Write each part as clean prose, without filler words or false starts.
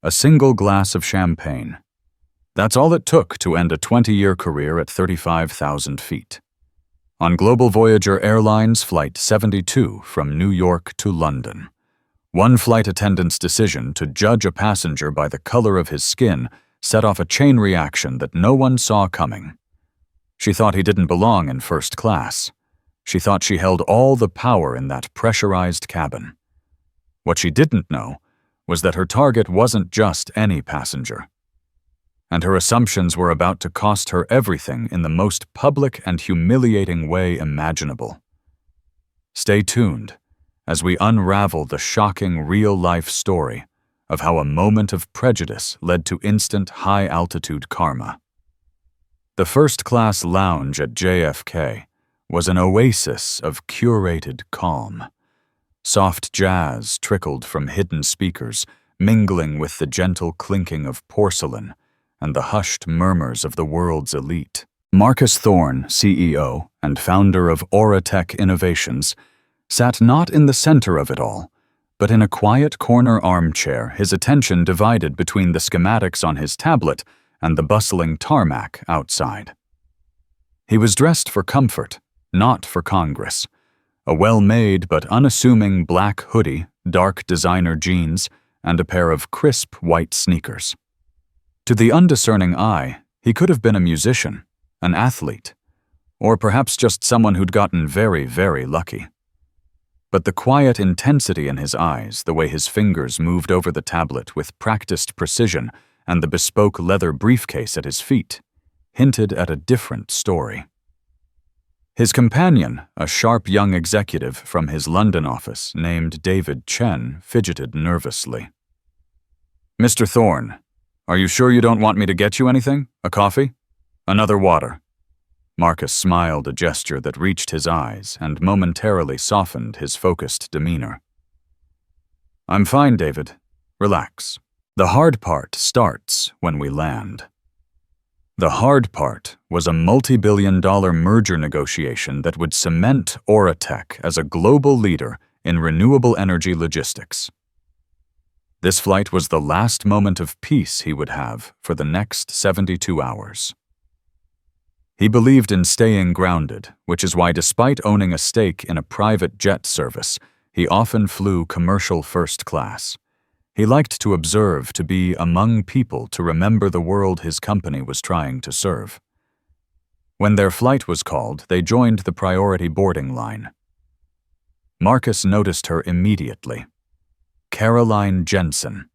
A single glass of champagne. That's all it took to end a 20-year career at 35,000 feet. On Global Voyager Airlines Flight 72 from New York to London, one flight attendant's decision to judge a passenger by the color of his skin set off a chain reaction that no one saw coming. She thought he didn't belong in first class. She thought she held all the power in that pressurized cabin. What she didn't know was that her target wasn't just any passenger. And her assumptions were about to cost her everything in the most public and humiliating way imaginable. Stay tuned as we unravel the shocking real-life story of how a moment of prejudice led to instant high-altitude karma. The first-class lounge at JFK was an oasis of curated calm. Soft jazz trickled from hidden speakers, mingling with the gentle clinking of porcelain and the hushed murmurs of the world's elite. Marcus Thorne, CEO and founder of Auratech Innovations, sat not in the center of it all, but in a quiet corner armchair, his attention divided between the schematics on his tablet and the bustling tarmac outside. He was dressed for comfort, not for Congress. A well-made but unassuming black hoodie, dark designer jeans, and a pair of crisp white sneakers. To the undiscerning eye, he could have been a musician, an athlete, or perhaps just someone who'd gotten very, very lucky. But the quiet intensity in his eyes, the way his fingers moved over the tablet with practiced precision, and the bespoke leather briefcase at his feet, hinted at a different story. His companion, a sharp young executive from his London office named David Chen, fidgeted nervously. "Mr. Thorne, are you sure you don't want me to get you anything? A coffee? Another water?" Marcus smiled, a gesture that reached his eyes and momentarily softened his focused demeanor. "I'm fine, David. Relax. The hard part starts when we land." The hard part was a multi-billion-dollar merger negotiation that would cement Auratech as a global leader in renewable energy logistics. This flight was the last moment of peace he would have for the next 72 hours. He believed in staying grounded, which is why despite owning a stake in a private jet service, he often flew commercial first class. He liked to observe, to be among people, to remember the world his company was trying to serve. When their flight was called, they joined the priority boarding line. Marcus noticed her immediately. Caroline Jensen.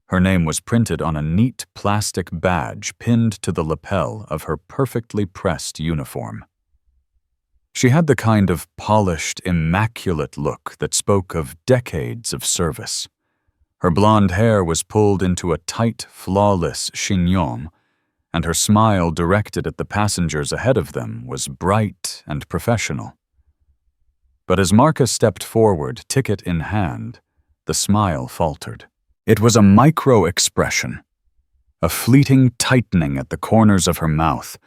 Her name was printed on a neat plastic badge pinned to the lapel of her perfectly pressed uniform. She had the kind of polished, immaculate look that spoke of decades of service. Her blonde hair was pulled into a tight, flawless chignon, and her smile directed at the passengers ahead of them was bright and professional. But as Marcus stepped forward, ticket in hand, the smile faltered. It was a micro-expression, a fleeting tightening at the corners of her mouth,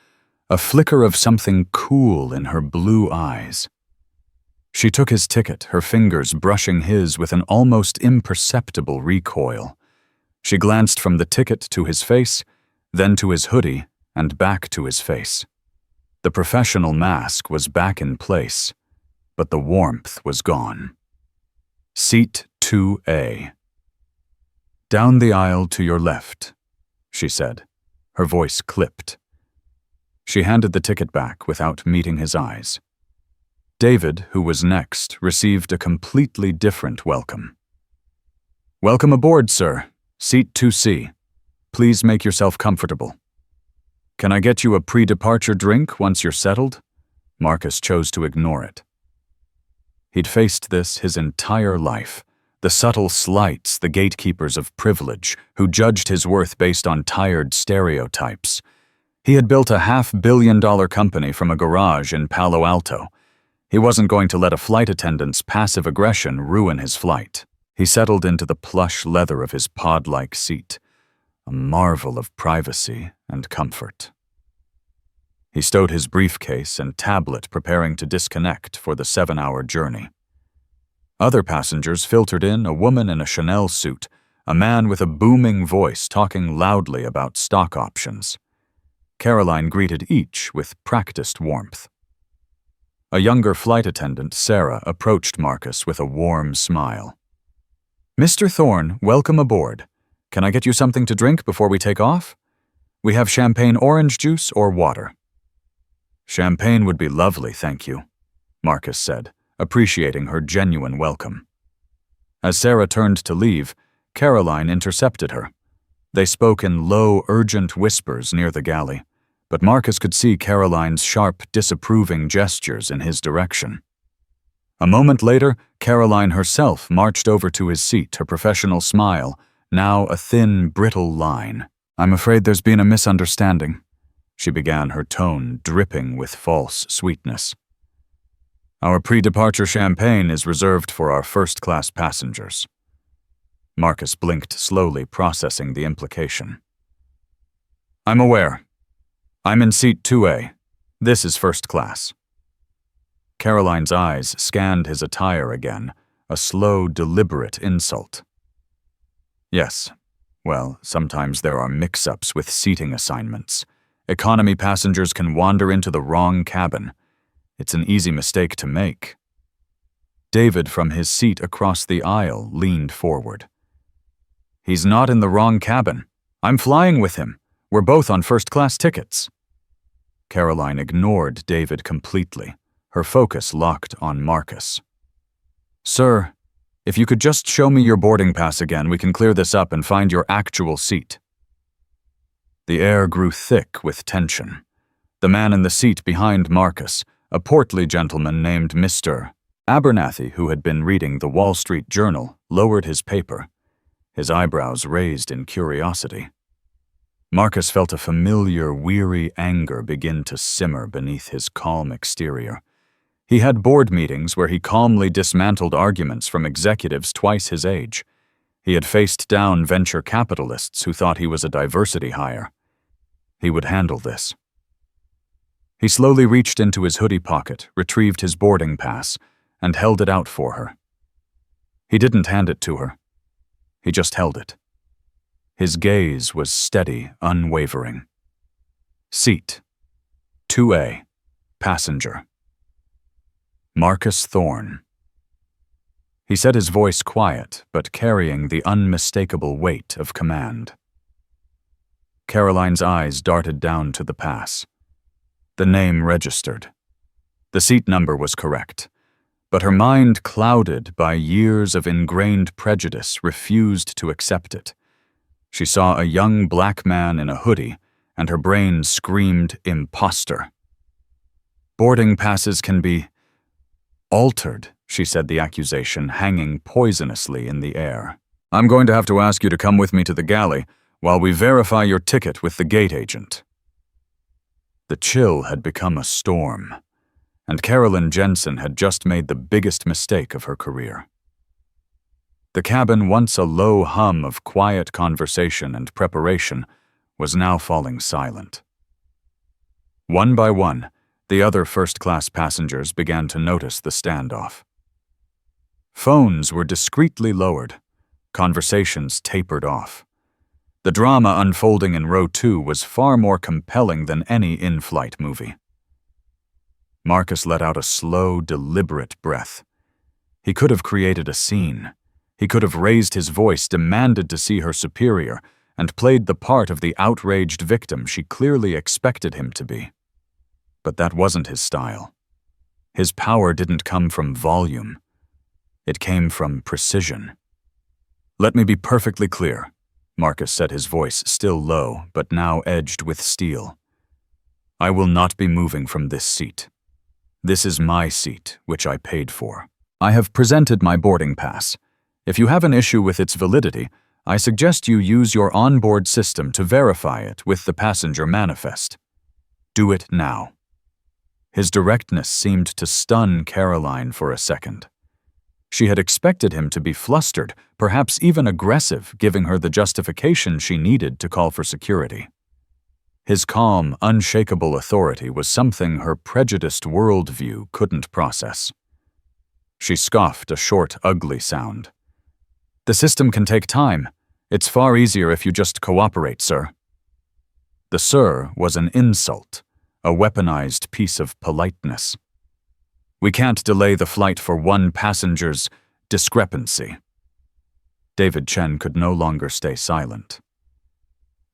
a flicker of something cool in her blue eyes. She took his ticket, her fingers brushing his with an almost imperceptible recoil. She glanced from the ticket to his face, then to his hoodie, and back to his face. The professional mask was back in place, but the warmth was gone. "Seat 2A. "Down the aisle to your left," she said. Her voice clipped. She handed the ticket back without meeting his eyes. David, who was next, received a completely different welcome. "Welcome aboard, sir. Seat 2C. Please make yourself comfortable. Can I get you a pre-departure drink once you're settled?" Marcus chose to ignore it. He'd faced this his entire life. The subtle slights, the gatekeepers of privilege, who judged his worth based on tired stereotypes. He had built a $500 million company from a garage in Palo Alto. He wasn't going to let a flight attendant's passive aggression ruin his flight. He settled into the plush leather of his pod-like seat, a marvel of privacy and comfort. He stowed his briefcase and tablet, preparing to disconnect for the 7-hour journey. Other passengers filtered in, a woman in a Chanel suit, a man with a booming voice talking loudly about stock options. Caroline greeted each with practiced warmth. A younger flight attendant, Sarah, approached Marcus with a warm smile. "Mr. Thorne, welcome aboard. Can I get you something to drink before we take off? We have champagne orange juice or water." "Champagne would be lovely, thank you," Marcus said, appreciating her genuine welcome. As Sarah turned to leave, Caroline intercepted her. They spoke in low, urgent whispers near the galley, but Marcus could see Caroline's sharp, disapproving gestures in his direction. A moment later, Caroline herself marched over to his seat, her professional smile, now a thin, brittle line. "I'm afraid there's been a misunderstanding," she began, her tone dripping with false sweetness. "Our pre-departure champagne is reserved for our first-class passengers." Marcus blinked slowly, processing the implication. "I'm aware. I'm in seat 2A. This is first class." Caroline's eyes scanned his attire again, a slow, deliberate insult. "Yes. Well, sometimes there are mix-ups with seating assignments. Economy passengers can wander into the wrong cabin. It's an easy mistake to make." David, from his seat across the aisle, leaned forward. "He's not in the wrong cabin. I'm flying with him. We're both on first-class tickets." Caroline ignored David completely, her focus locked on Marcus. "Sir, if you could just show me your boarding pass again, we can clear this up and find your actual seat." The air grew thick with tension. The man in the seat behind Marcus, a portly gentleman named Mr. Abernathy, who had been reading the Wall Street Journal, lowered his paper, his eyebrows raised in curiosity. Marcus felt a familiar, weary anger begin to simmer beneath his calm exterior. He had board meetings where he calmly dismantled arguments from executives twice his age. He had faced down venture capitalists who thought he was a diversity hire. He would handle this. He slowly reached into his hoodie pocket, retrieved his boarding pass, and held it out for her. He didn't hand it to her. He just held it. His gaze was steady, unwavering. Seat 2A, passenger. Marcus Thorne. He said his voice quiet, but carrying the unmistakable weight of command. Caroline's eyes darted down to the pass. The name registered. The seat number was correct, but her mind, clouded by years of ingrained prejudice, refused to accept it. She saw a young black man in a hoodie, and her brain screamed imposter. "Boarding passes can be altered," she said, the accusation hanging poisonously in the air. "I'm going to have to ask you to come with me to the galley while we verify your ticket with the gate agent." The chill had become a storm, and Carolyn Jensen had just made the biggest mistake of her career. The cabin, once a low hum of quiet conversation and preparation, was now falling silent. One by one, the other first-class passengers began to notice the standoff. Phones were discreetly lowered. Conversations tapered off. The drama unfolding in row 2 was far more compelling than any in-flight movie. Marcus let out a slow, deliberate breath. He could have created a scene. He could have raised his voice, demanded to see her superior, and played the part of the outraged victim she clearly expected him to be. But that wasn't his style. His power didn't come from volume. It came from precision. "Let me be perfectly clear," Marcus said, his voice still low, but now edged with steel. "I will not be moving from this seat. This is my seat, which I paid for. I have presented my boarding pass. If you have an issue with its validity, I suggest you use your onboard system to verify it with the passenger manifest. Do it now." His directness seemed to stun Caroline for a second. She had expected him to be flustered, perhaps even aggressive, giving her the justification she needed to call for security. His calm, unshakable authority was something her prejudiced worldview couldn't process. She scoffed a short, ugly sound. "The system can take time. It's far easier if you just cooperate, sir." The "sir" was an insult, a weaponized piece of politeness. "We can't delay the flight for one passenger's discrepancy." David Chen could no longer stay silent.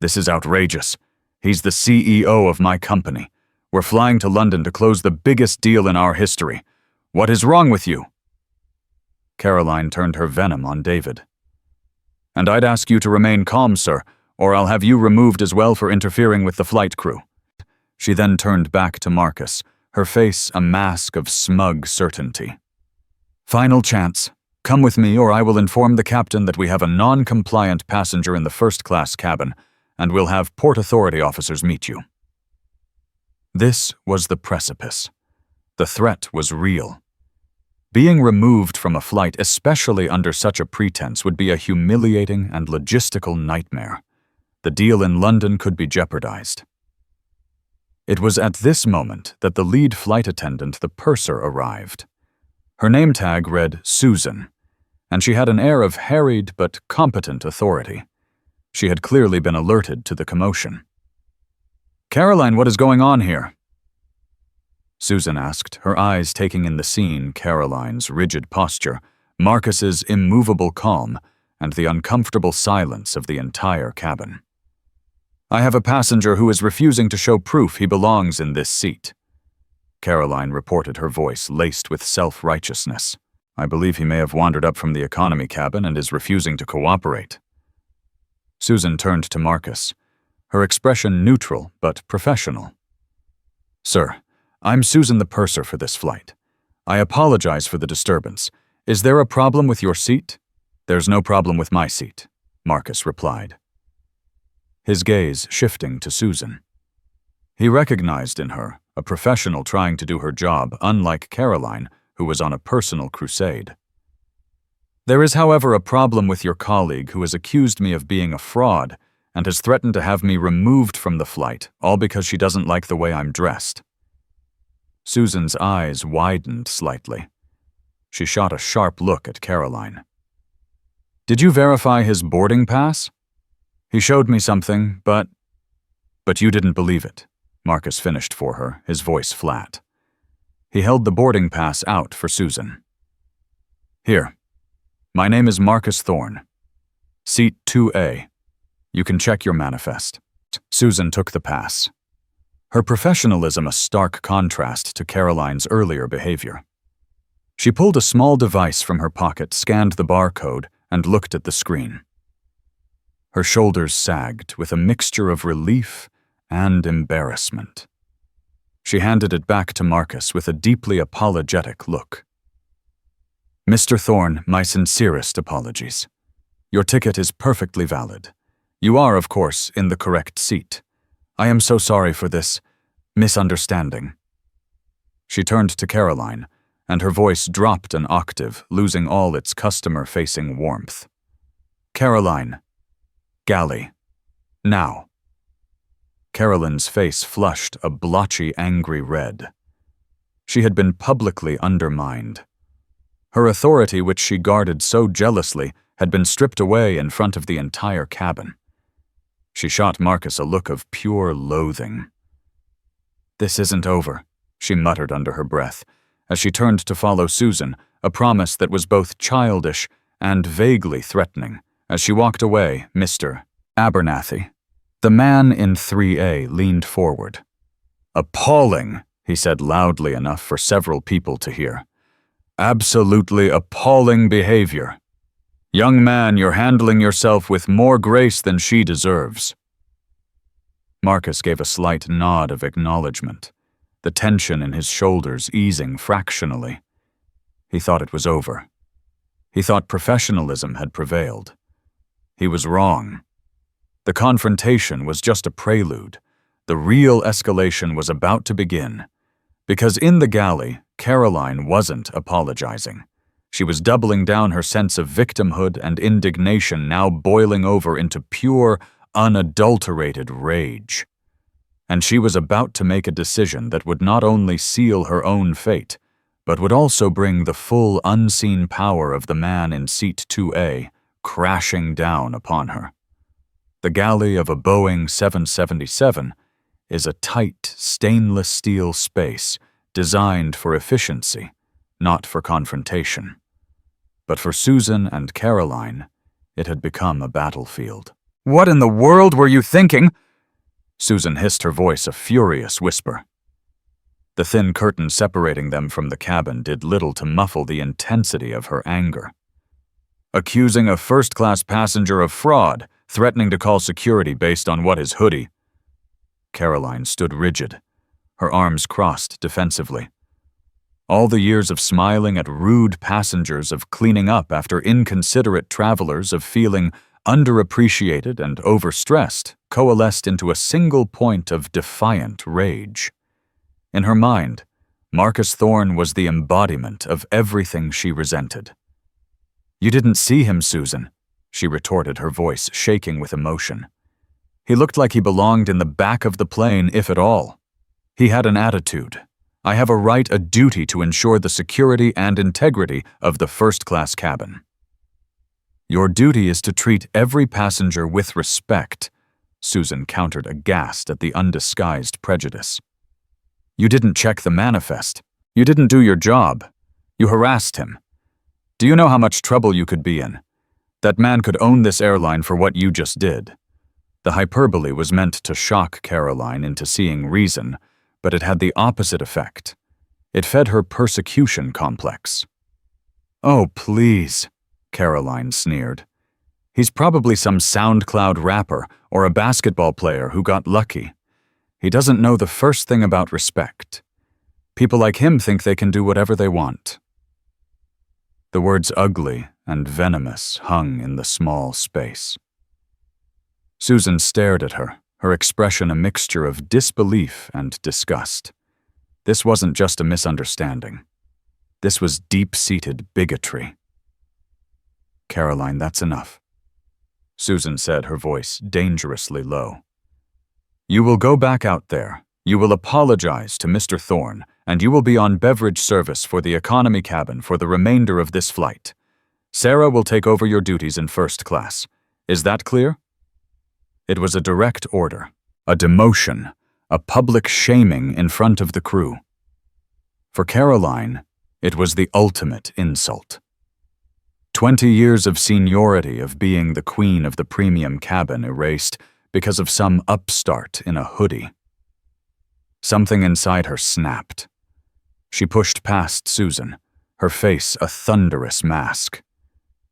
"This is outrageous. He's the CEO of my company. We're flying to London to close the biggest deal in our history. What is wrong with you?" Caroline turned her venom on David. "And I'd ask you to remain calm, sir, or I'll have you removed as well for interfering with the flight crew." She then turned back to Marcus, her face a mask of smug certainty. "Final chance. Come with me, or I will inform the captain that we have a non-compliant passenger in the first-class cabin, and we'll have Port Authority officers meet you." This was the precipice. The threat was real. Being removed from a flight, especially under such a pretense, would be a humiliating and logistical nightmare. The deal in London could be jeopardized. It was at this moment that the lead flight attendant, the purser, arrived. Her name tag read Susan, and she had an air of harried but competent authority. She had clearly been alerted to the commotion. "Caroline, what is going on here?" Susan asked, her eyes taking in the scene, Caroline's rigid posture, Marcus's immovable calm, and the uncomfortable silence of the entire cabin. "I have a passenger who is refusing to show proof he belongs in this seat." Caroline reported, her voice laced with self-righteousness. "I believe he may have wandered up from the economy cabin and is refusing to cooperate." Susan turned to Marcus, her expression neutral but professional. "Sir, I'm Susan the purser for this flight. I apologize for the disturbance. Is there a problem with your seat?" "There's no problem with my seat," Marcus replied, his gaze shifting to Susan. He recognized in her a professional trying to do her job, unlike Caroline, who was on a personal crusade. "There is, however, a problem with your colleague who has accused me of being a fraud and has threatened to have me removed from the flight, all because she doesn't like the way I'm dressed." Susan's eyes widened slightly. She shot a sharp look at Caroline. "Did you verify his boarding pass?" "He showed me something, but you didn't believe it," Marcus finished for her, his voice flat. He held the boarding pass out for Susan. "Here. My name is Marcus Thorne. Seat 2A. You can check your manifest." Susan took the pass, her professionalism a stark contrast to Caroline's earlier behavior. She pulled a small device from her pocket, scanned the barcode, and looked at the screen. Her shoulders sagged with a mixture of relief and embarrassment. She handed it back to Marcus with a deeply apologetic look. "Mr. Thorne, my sincerest apologies. Your ticket is perfectly valid. You are, of course, in the correct seat. I am so sorry for this misunderstanding." She turned to Caroline, and her voice dropped an octave, losing all its customer-facing warmth. "Caroline. Galley. Now." Caroline's face flushed a blotchy, angry red. She had been publicly undermined. Her authority, which she guarded so jealously, had been stripped away in front of the entire cabin. She shot Marcus a look of pure loathing. "This isn't over," she muttered under her breath, as she turned to follow Susan, a promise that was both childish and vaguely threatening. As she walked away, Mr. Abernathy, the man in 3A, leaned forward. "Appalling," he said loudly enough for several people to hear. "Absolutely appalling behavior. Young man, you're handling yourself with more grace than she deserves." Marcus gave a slight nod of acknowledgement, the tension in his shoulders easing fractionally. He thought it was over. He thought professionalism had prevailed. He was wrong. The confrontation was just a prelude. The real escalation was about to begin. Because in the galley, Caroline wasn't apologizing. She was doubling down her sense of victimhood and indignation, now boiling over into pure, unadulterated rage. And she was about to make a decision that would not only seal her own fate, but would also bring the full unseen power of the man in seat 2A crashing down upon her. The galley of a Boeing 777 is a tight, stainless steel space designed for efficiency, not for confrontation. But for Susan and Caroline, it had become a battlefield. "What in the world were you thinking?" Susan hissed, her voice a furious whisper. The thin curtain separating them from the cabin did little to muffle the intensity of her anger. Accusing a first-class passenger of fraud, threatening to call security based on what, his hoodie? Caroline stood rigid, her arms crossed defensively. All the years of smiling at rude passengers, of cleaning up after inconsiderate travelers, of feeling underappreciated and overstressed, coalesced into a single point of defiant rage. In her mind, Marcus Thorne was the embodiment of everything she resented. "You didn't see him, Susan," she retorted, her voice shaking with emotion. "He looked like he belonged in the back of the plane, if at all. He had an attitude. I have a right, a duty to ensure the security and integrity of the first-class cabin." "Your duty is to treat every passenger with respect," Susan countered, aghast at the undisguised prejudice. "You didn't check the manifest. You didn't do your job. You harassed him. Do you know how much trouble you could be in? That man could own this airline for what you just did." The hyperbole was meant to shock Caroline into seeing reason, but it had the opposite effect. It fed her persecution complex. "Oh, please," Caroline sneered. "He's probably some SoundCloud rapper or a basketball player who got lucky. He doesn't know the first thing about respect. People like him think they can do whatever they want." The words ugly and venomous hung in the small space. Susan stared at her, her expression a mixture of disbelief and disgust. This wasn't just a misunderstanding. This was deep-seated bigotry. "Caroline, that's enough," Susan said, her voice dangerously low. "You will go back out there. You will apologize to Mr. Thorne, and you will be on beverage service for the economy cabin for the remainder of this flight. Sarah will take over your duties in first class. Is that clear?" It was a direct order, a demotion, a public shaming in front of the crew. For Caroline, it was the ultimate insult. 20 years of seniority, of being the queen of the premium cabin, erased because of some upstart in a hoodie. Something inside her snapped. She pushed past Susan, her face a thunderous mask.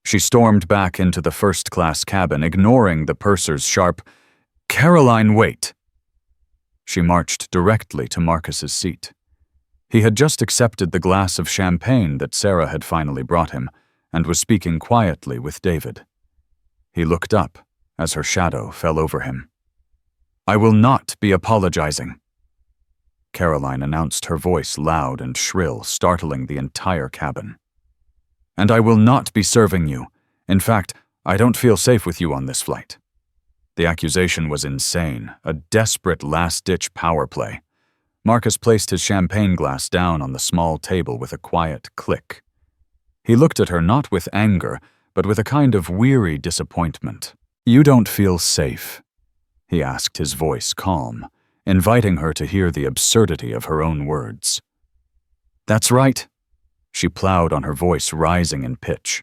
She stormed back into the first-class cabin, ignoring the purser's sharp, "Caroline, wait!" She marched directly to Marcus's seat. He had just accepted the glass of champagne that Sarah had finally brought him, and was speaking quietly with David. He looked up as her shadow fell over him. "I will not be apologizing," Caroline announced, her voice loud and shrill, startling the entire cabin. "And I will not be serving you. In fact, I don't feel safe with you on this flight." The accusation was insane, a desperate last-ditch power play. Marcus placed his champagne glass down on the small table with a quiet click. He looked at her not with anger, but with a kind of weary disappointment. "You don't feel safe?" he asked, his voice calm, inviting her to hear the absurdity of her own words. "That's right." She plowed on, her voice rising in pitch.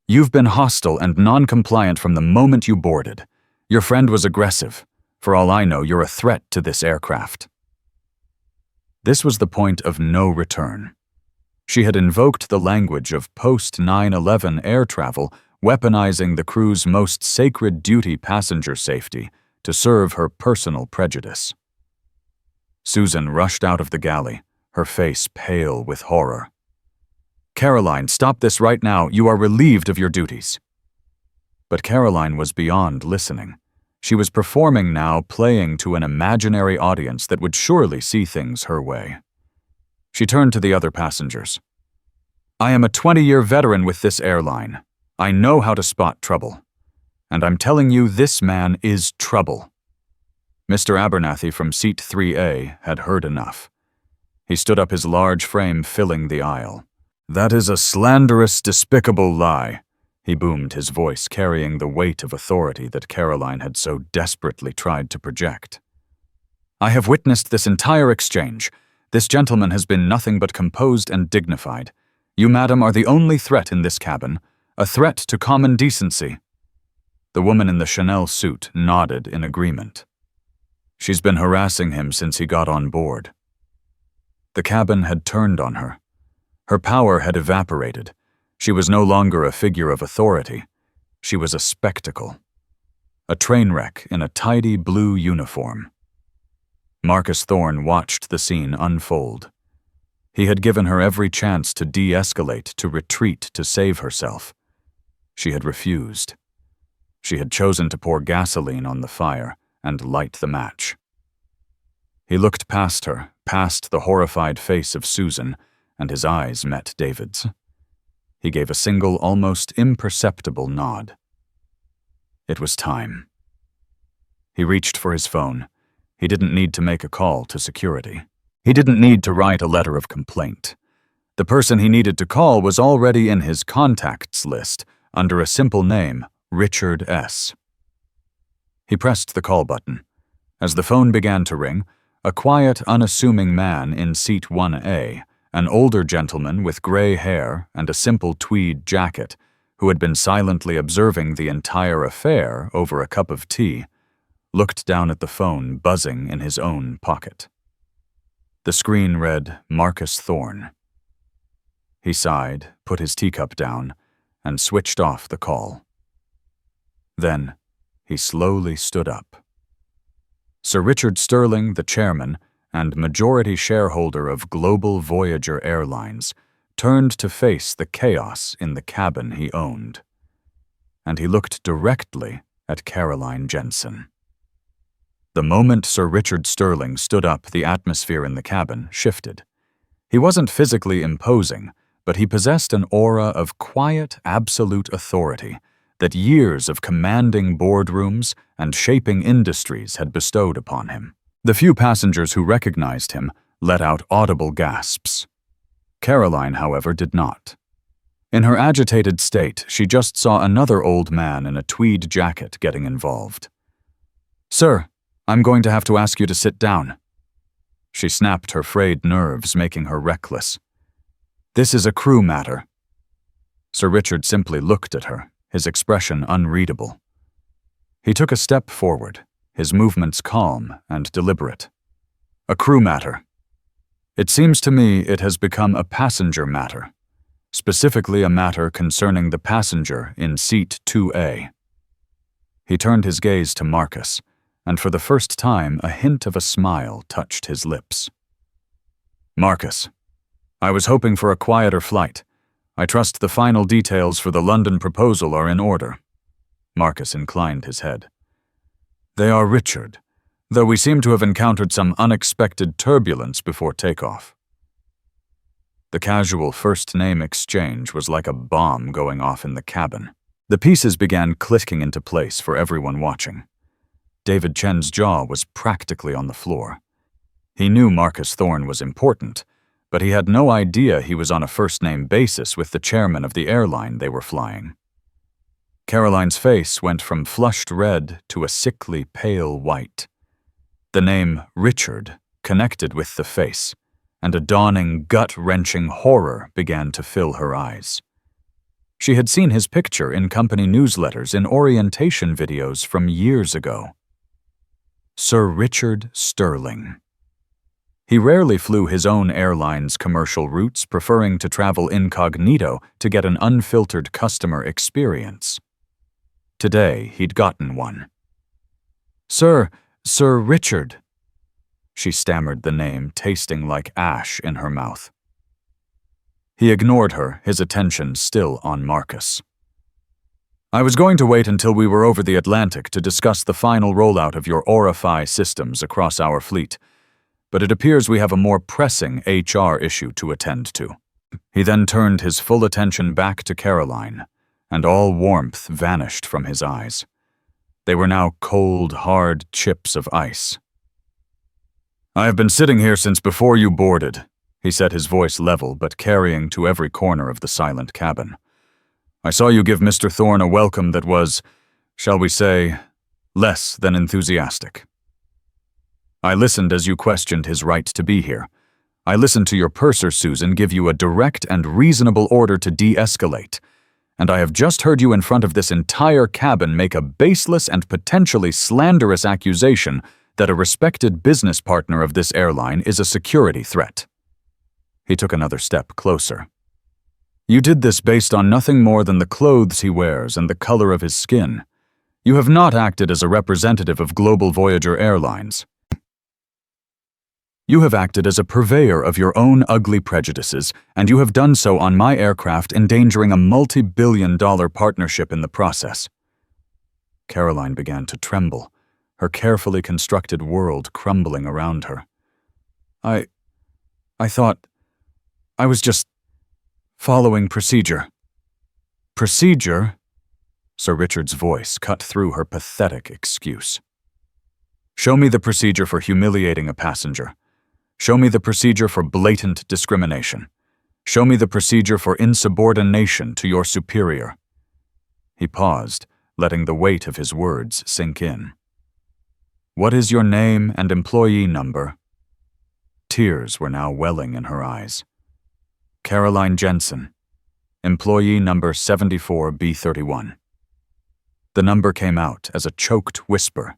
"You've been hostile and non-compliant from the moment you boarded. Your friend was aggressive. For all I know, you're a threat to this aircraft." This was the point of no return. She had invoked the language of post-9/11 air travel, weaponizing the crew's most sacred duty, passenger safety, to serve her personal prejudice. Susan rushed out of the galley, her face pale with horror. "Caroline, stop this right now. You are relieved of your duties." But Caroline was beyond listening. She was performing now, playing to an imaginary audience that would surely see things her way. She turned to the other passengers. "I am a 20-year veteran with this airline. I know how to spot trouble. And I'm telling you, this man is trouble." Mr. Abernathy from seat 3A had heard enough. He stood up, his large frame filling the aisle. "That is a slanderous, despicable lie. he boomed, his voice carrying the weight of authority that Caroline had so desperately tried to project. "I have witnessed this entire exchange. This gentleman has been nothing but composed and dignified. You, madam, are the only threat in this cabin, a threat to common decency." The woman in the Chanel suit nodded in agreement. "She's been harassing him since he got on board." The cabin had turned on her. Her power had evaporated. She was no longer a figure of authority. She was a spectacle. A train wreck in a tidy blue uniform. Marcus Thorne watched the scene unfold. He had given her every chance to de-escalate, to retreat, to save herself. She had refused. She had chosen to pour gasoline on the fire and light the match. He looked past her, past the horrified face of Susan, and his eyes met David's. He gave a single, almost imperceptible nod. It was time. He reached for his phone. He didn't need to make a call to security. He didn't need to write a letter of complaint. The person he needed to call was already in his contacts list, under a simple name, Richard S. He pressed the call button. As the phone began to ring, a quiet, unassuming man in seat 1A, an older gentleman with gray hair and a simple tweed jacket, who had been silently observing the entire affair over a cup of tea, looked down at the phone buzzing in his own pocket. The screen read, Marcus Thorne. He sighed, put his teacup down, and switched off the call. Then, he slowly stood up. Sir Richard Sterling, the chairman and majority shareholder of Global Voyager Airlines, turned to face the chaos in the cabin he owned. And he looked directly at Caroline Jensen. The moment Sir Richard Sterling stood up, the atmosphere in the cabin shifted. He wasn't physically imposing, but he possessed an aura of quiet, absolute authority that years of commanding boardrooms and shaping industries had bestowed upon him. The few passengers who recognized him let out audible gasps. Caroline, however, did not. In her agitated state, she just saw another old man in a tweed jacket getting involved. "Sir, I'm going to have to ask you to sit down." She snapped her frayed nerves, making her reckless. "This is a crew matter." Sir Richard simply looked at her, his expression unreadable. He took a step forward, his movements calm and deliberate. "A crew matter. It seems to me it has become a passenger matter, specifically a matter concerning the passenger in seat 2A. He turned his gaze to Marcus, and for the first time a hint of a smile touched his lips. "Marcus, I was hoping for a quieter flight. I trust the final details for the London proposal are in order." Marcus inclined his head. "They are, Richard, though we seem to have encountered some unexpected turbulence before takeoff." The casual first-name exchange was like a bomb going off in the cabin. The pieces began clicking into place for everyone watching. David Chen's jaw was practically on the floor. He knew Marcus Thorne was important, but he had no idea he was on a first-name basis with the chairman of the airline they were flying. Caroline's face went from flushed red to a sickly pale white. The name Richard connected with the face, and a dawning, gut-wrenching horror began to fill her eyes. She had seen his picture in company newsletters, in orientation videos from years ago. Sir Richard Sterling. He rarely flew his own airline's commercial routes, preferring to travel incognito to get an unfiltered customer experience. Today, he'd gotten one. Sir Richard." She stammered the name, tasting like ash in her mouth. He ignored her, his attention still on Marcus. "I was going to wait until we were over the Atlantic to discuss the final rollout of your Aura-Fi systems across our fleet, but it appears we have a more pressing HR issue to attend to." He then turned his full attention back to Caroline, and all warmth vanished from his eyes. They were now cold, hard chips of ice. "I have been sitting here since before you boarded," he said, his voice level but carrying to every corner of the silent cabin. I saw you give Mr. Thorne a welcome that was, shall we say, less than enthusiastic. I listened as you questioned his right to be here. I listened to your purser, Susan, give you a direct and reasonable order to de-escalate. And I have just heard you in front of this entire cabin make a baseless and potentially slanderous accusation that a respected business partner of this airline is a security threat. He took another step closer. You did this based on nothing more than the clothes he wears and the color of his skin. You have not acted as a representative of Global Voyager Airlines. You have acted as a purveyor of your own ugly prejudices, and you have done so on my aircraft, endangering a multi-billion-dollar partnership in the process. Caroline began to tremble, her carefully constructed world crumbling around her. I thought I was just following procedure. Procedure? Sir Richard's voice cut through her pathetic excuse. Show me the procedure for humiliating a passenger. Show me the procedure for blatant discrimination. Show me the procedure for insubordination to your superior. He paused, letting the weight of his words sink in. What is your name and employee number? Tears were now welling in her eyes. Caroline Jensen, employee number 74B31. The number came out as a choked whisper.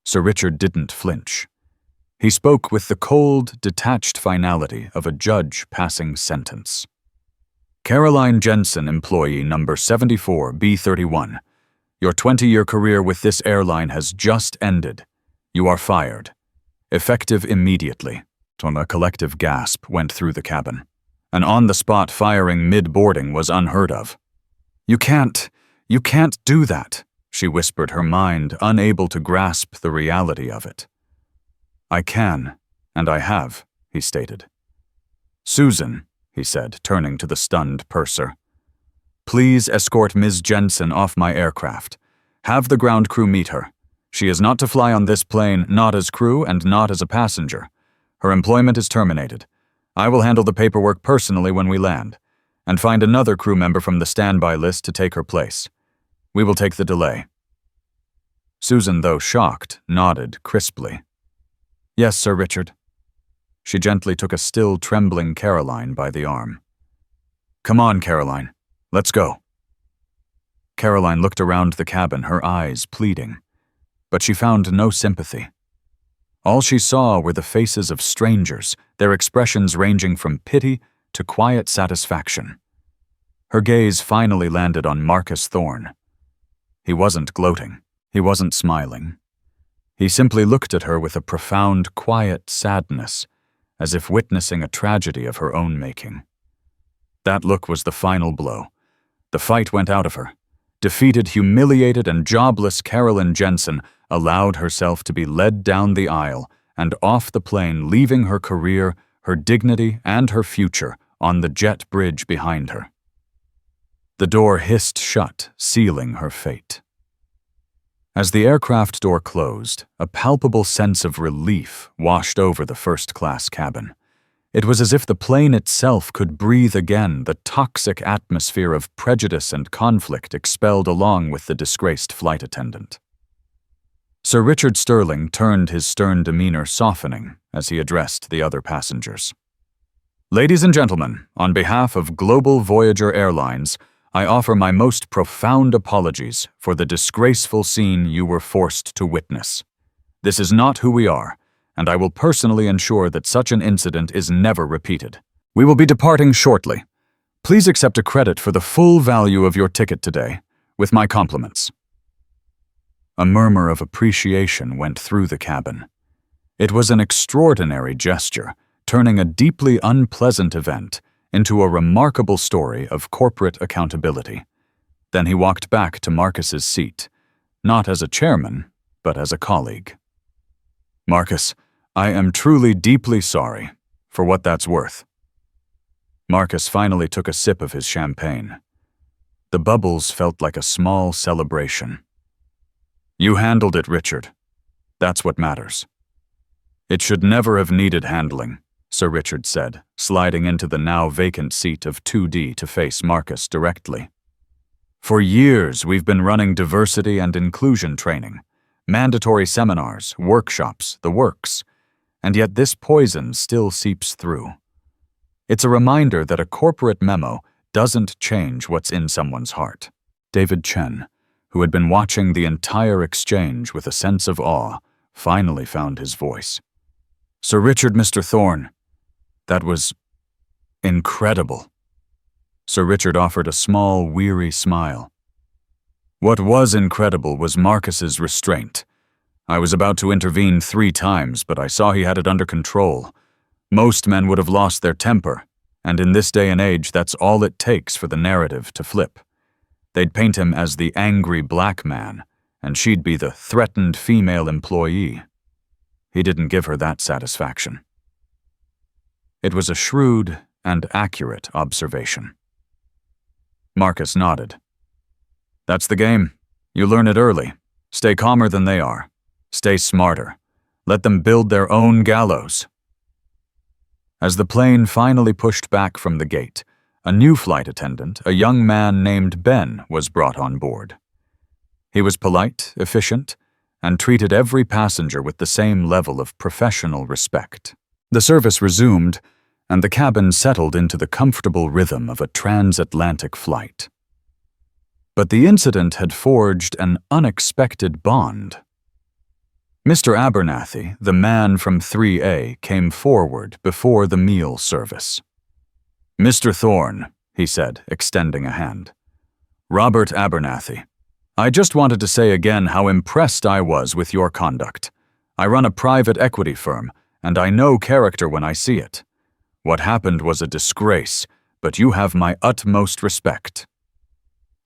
Sir Richard didn't flinch. He spoke with the cold, detached finality of a judge passing sentence. Caroline Jensen, employee number 74B31. Your 20-year career with this airline has just ended. You are fired. Effective immediately. A collective gasp went through the cabin. An on-the-spot firing mid-boarding was unheard of. You can't do that, she whispered, her mind unable to grasp the reality of it. I can, and I have, he stated. Susan, he said, turning to the stunned purser. Please escort Ms. Jensen off my aircraft. Have the ground crew meet her. She is not to fly on this plane, not as crew and not as a passenger. Her employment is terminated. I will handle the paperwork personally when we land, and find another crew member from the standby list to take her place. We will take the delay. Susan, though shocked, nodded crisply. Yes, Sir Richard. She gently took a still trembling Caroline by the arm. Come on, Caroline. Let's go. Caroline looked around the cabin, her eyes pleading, but she found no sympathy. All she saw were the faces of strangers, their expressions ranging from pity to quiet satisfaction. Her gaze finally landed on Marcus Thorne. He wasn't gloating. He wasn't smiling. He simply looked at her with a profound, quiet sadness, as if witnessing a tragedy of her own making. That look was the final blow. The fight went out of her. Defeated, humiliated, and jobless Caroline Jensen allowed herself to be led down the aisle and off the plane, leaving her career, her dignity, and her future on the jet bridge behind her. The door hissed shut, sealing her fate. As the aircraft door closed, a palpable sense of relief washed over the first-class cabin. It was as if the plane itself could breathe again, the toxic atmosphere of prejudice and conflict expelled along with the disgraced flight attendant. Sir Richard Sterling turned, his stern demeanor softening as he addressed the other passengers. Ladies and gentlemen, on behalf of Global Voyager Airlines, I offer my most profound apologies for the disgraceful scene you were forced to witness. This is not who we are, and I will personally ensure that such an incident is never repeated. We will be departing shortly. Please accept a credit for the full value of your ticket today, with my compliments. A murmur of appreciation went through the cabin. It was an extraordinary gesture, turning a deeply unpleasant event into a remarkable story of corporate accountability. Then he walked back to Marcus's seat, not as a chairman, but as a colleague. Marcus, I am truly deeply sorry, for what that's worth. Marcus finally took a sip of his champagne. The bubbles felt like a small celebration. You handled it, Richard. That's what matters. It should never have needed handling, Sir Richard said, sliding into the now vacant seat of 2D to face Marcus directly. For years, we've been running diversity and inclusion training, mandatory seminars, workshops, the works, and yet this poison still seeps through. It's a reminder that a corporate memo doesn't change what's in someone's heart. David Chen, who had been watching the entire exchange with a sense of awe, finally found his voice. "Sir Richard, Mr. Thorne, that was incredible." Sir Richard offered a small, weary smile. "What was incredible was Marcus's restraint. I was about to intervene 3 times, but I saw he had it under control. Most men would have lost their temper, and in this day and age, that's all it takes for the narrative to flip. They'd paint him as the angry black man, and she'd be the threatened female employee. He didn't give her that satisfaction." It was a shrewd and accurate observation. Marcus nodded. "That's the game. You learn it early. Stay calmer than they are. Stay smarter. Let them build their own gallows." As the plane finally pushed back from the gate, a new flight attendant, a young man named Ben, was brought on board. He was polite, efficient, and treated every passenger with the same level of professional respect. The service resumed, and the cabin settled into the comfortable rhythm of a transatlantic flight. But the incident had forged an unexpected bond. Mr. Abernathy, the man from 3A, came forward before the meal service. "Mr. Thorne," he said, extending a hand. "Robert Abernathy. I just wanted to say again how impressed I was with your conduct. I run a private equity firm, and I know character when I see it. What happened was a disgrace, but you have my utmost respect."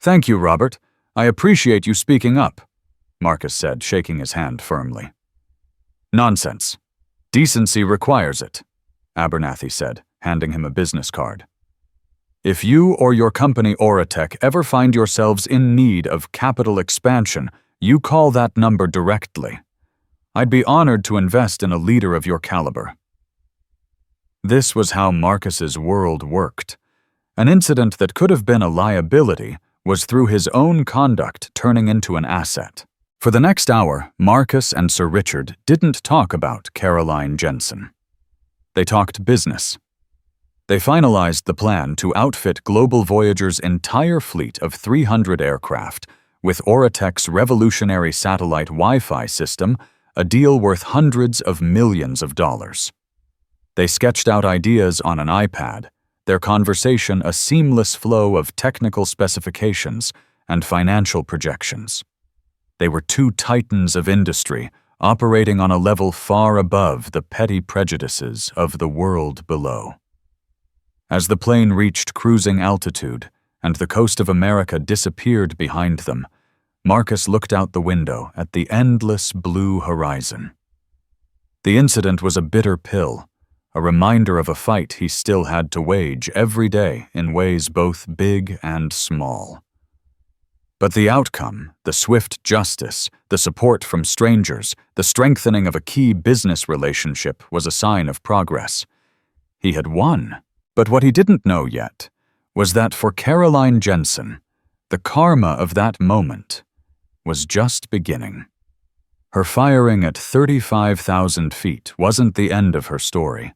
"Thank you, Robert. I appreciate you speaking up," Marcus said, shaking his hand firmly. "Nonsense. Decency requires it," Abernathy said, handing him a business card. "If you or your company Oratech ever find yourselves in need of capital expansion, you call that number directly. I'd be honored to invest in a leader of your caliber." This was how Marcus's world worked. An incident that could have been a liability was through his own conduct turning into an asset. For the next hour, Marcus and Sir Richard didn't talk about Caroline Jensen. They talked business. They finalized the plan to outfit Global Voyager's entire fleet of 300 aircraft with Oratech's revolutionary satellite Wi-Fi system, a deal worth hundreds of millions of dollars. They sketched out ideas on an iPad, their conversation a seamless flow of technical specifications and financial projections. They were 2 titans of industry, operating on a level far above the petty prejudices of the world below. As the plane reached cruising altitude and the coast of America disappeared behind them, Marcus looked out the window at the endless blue horizon. The incident was a bitter pill, a reminder of a fight he still had to wage every day in ways both big and small. But the outcome, the swift justice, the support from strangers, the strengthening of a key business relationship was a sign of progress. He had won. But what he didn't know yet was that for Caroline Jensen, the karma of that moment was just beginning. Her firing at 35,000 feet wasn't the end of her story.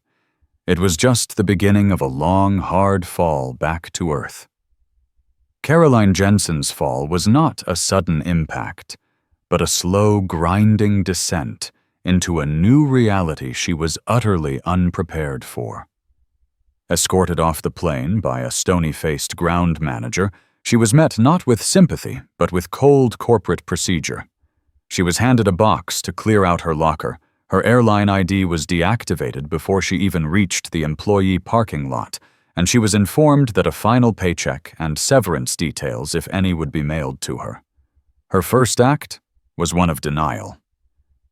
It was just the beginning of a long, hard fall back to Earth. Caroline Jensen's fall was not a sudden impact, but a slow, grinding descent into a new reality she was utterly unprepared for. Escorted off the plane by a stony-faced ground manager, she was met not with sympathy, but with cold corporate procedure. She was handed a box to clear out her locker. Her airline ID was deactivated before she even reached the employee parking lot, and she was informed that a final paycheck and severance details, if any, would be mailed to her. Her first act was one of denial.